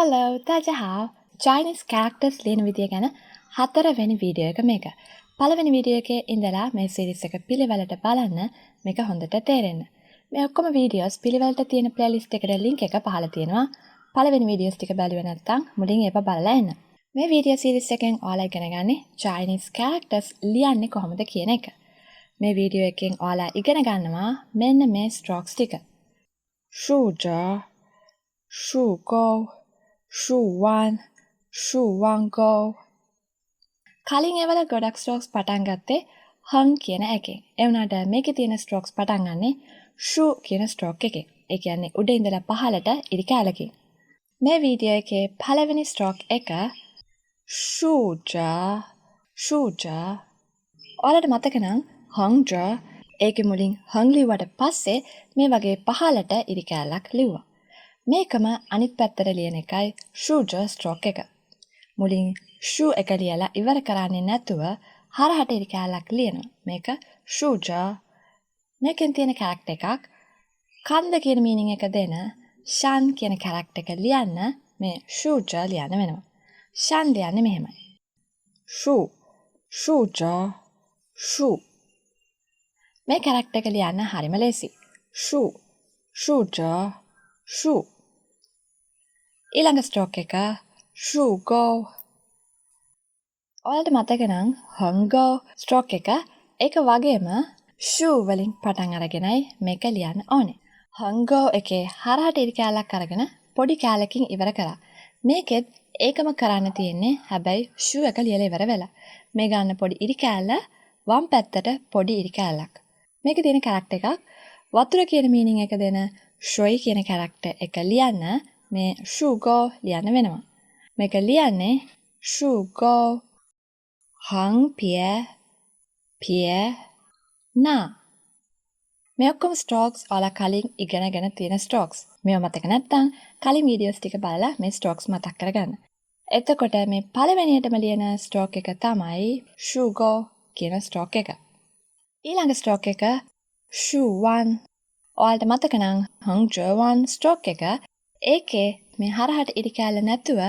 Hello, 大家好. Chinese characters ලියන විදිය ගැන 4වෙනි වීඩියෝ එක මේක. පළවෙනි වීඩියෝ එකේ ඉඳලා මේ සීරීස් එක පිළිවෙලට බලන්න මේක හොඳට තේරෙන්න. මේ ඔක්කොම වීඩියෝස් පිළිවෙලට තියෙන ප්ලේලිස්ට් එකට ලින්ක් එක පහළ තියෙනවා. පළවෙනි වීඩියෝස් ටික බැලුවේ නැත්නම් මුලින් ඒව බලලා එන්න. මේ වීඩියෝ සීරීස් එකෙන් ඔයාලා ඉගෙන ගන්නේ Chinese characters ලියන්නේ කොහොමද කියන එක. මේ වීඩියෝ එකෙන් ඔයාලා ඉගෙන ගන්නවා මෙන්න මේ strokes ටික. 竖着竖钩竖弯竖弯钩 කලින් ඒවල ගොඩක් strokes පටන් ගත්තේ hung කියන එකෙන්. ඒ වුණාට මේකේ තියෙන strokes පටන් ගන්නේ shu කියන stroke එකෙන්. ඒ කියන්නේ උඩ ඉඳලා පහළට ඉරි කැලකින්. මේ වීඩියෝ එකේ පළවෙනි stroke එක 竖着竖着 ඔයාලට මතක නම් hung 着 ඒකේ මුලින් hung ලිව්වට පස්සේ මේ වගේ පහළට ඉරි කැලක් ලිව්වා. මේකම අනිත් පැත්තට ලියන එකයි 竖着 stroke එක. මුලින් shu එක ලියලා ඉවර කරන්නේ නැතුව හරහට ඉරි කැලක් ලියනවා. මේක 竖着. මේකෙන් තියෙන character එකක් කන්ද කියන meaning එක දෙන shan කියන character එක ලියන්න මේ 竖着 ලියන්න වෙනවා. shan ලියන්නේ මෙහෙමයි. 竖着 shu. මේ character එක ලියන්න හරිම ලේසි. 竖着 shu. ඊළඟ stroke එක 竖钩 ඔයාලට මතක නම් හංගෝ stroke එක ඒක වගේම shu වලින් පටන් අරගෙනයි මේක ලියන්න ඕනේ. හංගෝ එකේ හරහට ඉරි කැලක් අරගෙන පොඩි කැලකින් ඉවර කරා. මේකෙත් ඒකම කරන්න තියෙන්නේ හැබැයි shu එක ලියලා ඉවර වෙලා. මේ ගන්න පොඩි ඉරි කැල වම් පැත්තට පොඩි ඉරි කැලක්. මේකේ තියෙන character එකක් වතුර කියන meaning එක දෙන shui කියන character එක ලියන්න මේ 竖钩 ලියන්න වෙනවා. මේක ලියන්නේ 竖钩 හං පිය පිය නා. මේ ඔක්කොම strokes ඔයාලා කලින් ඉගෙනගෙන තියෙන strokes. මේව මතක නැත්නම් කලින් වීඩියෝස් ටික බලලා මේ strokes මතක් කරගන්න. එතකොට මේ පළවෙනියටම ලියන stroke එක තමයි 竖钩 කියන stroke එක. ඊළඟ stroke එක 竖弯 ඔයාලට මතක නම් 横折弯 stroke එක ඒකේ මේ හරහට ඉරි කැල නැතුව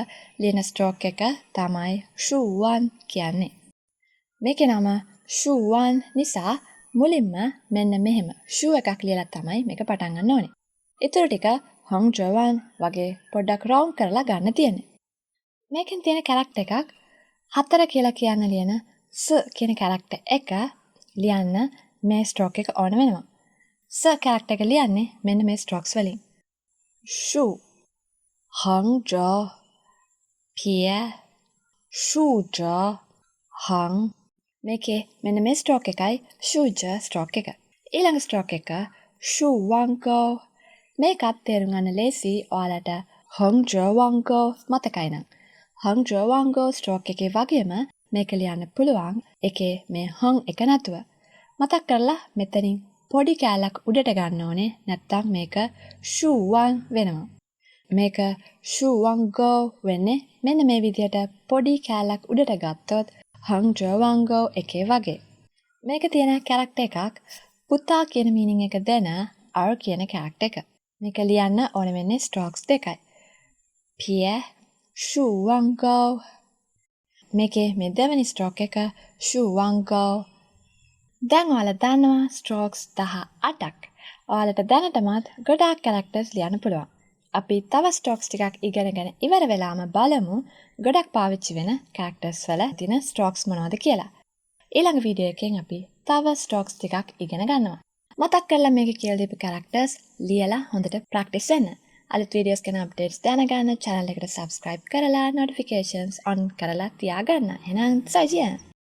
ලියන stroke එක තමයි 竖弯 කියන්නේ. මේකේ නම 竖弯 නිසා මුලින්ම මෙන්න මෙහෙම shu එකක් ලියලා තමයි මේක පටන් ගන්න ඕනේ. ඊටු ටික 横折弯 වගේ පොඩ්ඩක් round කරලා ගන්න තියෙන්නේ. මේකෙන් තියෙන character එකක් 4 කියලා කියන්න ලියන s කියන character එක ලියන්න මේ stroke එක ඕන වෙනවා. s character එක ලියන්නේ මෙන්න මේ strokes වලින්. 竖横折撇竖折横මේකේ මෙන්න මේ stroke එකයි 竖折 stroke එක. ඊළඟ stroke එක 竖弯钩 මේකත් තේරුම් ගන්න ලේසි ඔයාලට 横折弯钩 මතකයි නම්. 横折弯钩 stroke එකේ වගේම මේක ලියන්න පුළුවන් එකේ මේ hung එක නැතුව. මතක් කරලා මෙතනින් පොඩි කැලක් උඩට ගන්න ඕනේ නැත්නම් මේක 竖弯 වෙනවා. මේක 竖弯钩 වෙන්නේ මෙන්න මේ විදිහට පොඩි කැලක් උඩට ගත්තොත් 横折弯钩 එකේ වගේ. මේක තියෙන character එකක් පුතා කියන meaning එක දෙන r කියන character එක. මේක ලියන්න ඕන වෙන්නේ strokes දෙකයි. 撇竖弯钩 මේකේ මේ දෙවෙනි stroke එක 竖弯钩 දැන් ඔයාලා දන්නවා strokes 18ක්. ඔයාලට දැනටමත් ගොඩාක් characters ලියන්න පුළුවන්. අපි තව strokes ටිකක් ඉගෙනගෙන ඉවර වෙලාම බලමු ගොඩක් පාවිච්චි වෙන characters වල තියෙන strokes මොනවද කියලා. ඊළඟ වීඩියෝ එකෙන් අපි තව strokes ටිකක් ඉගෙන ගන්නවා. මතක් කරලා මේකේ කියලා දීපු characters ලියලා හොඳට practice වෙන්න. අලුත් වීඩියෝස් ගැන updates දැනගන්න channel එකට subscribe කරලා notifications on කරලා තියාගන්න. එහෙනම් 再见.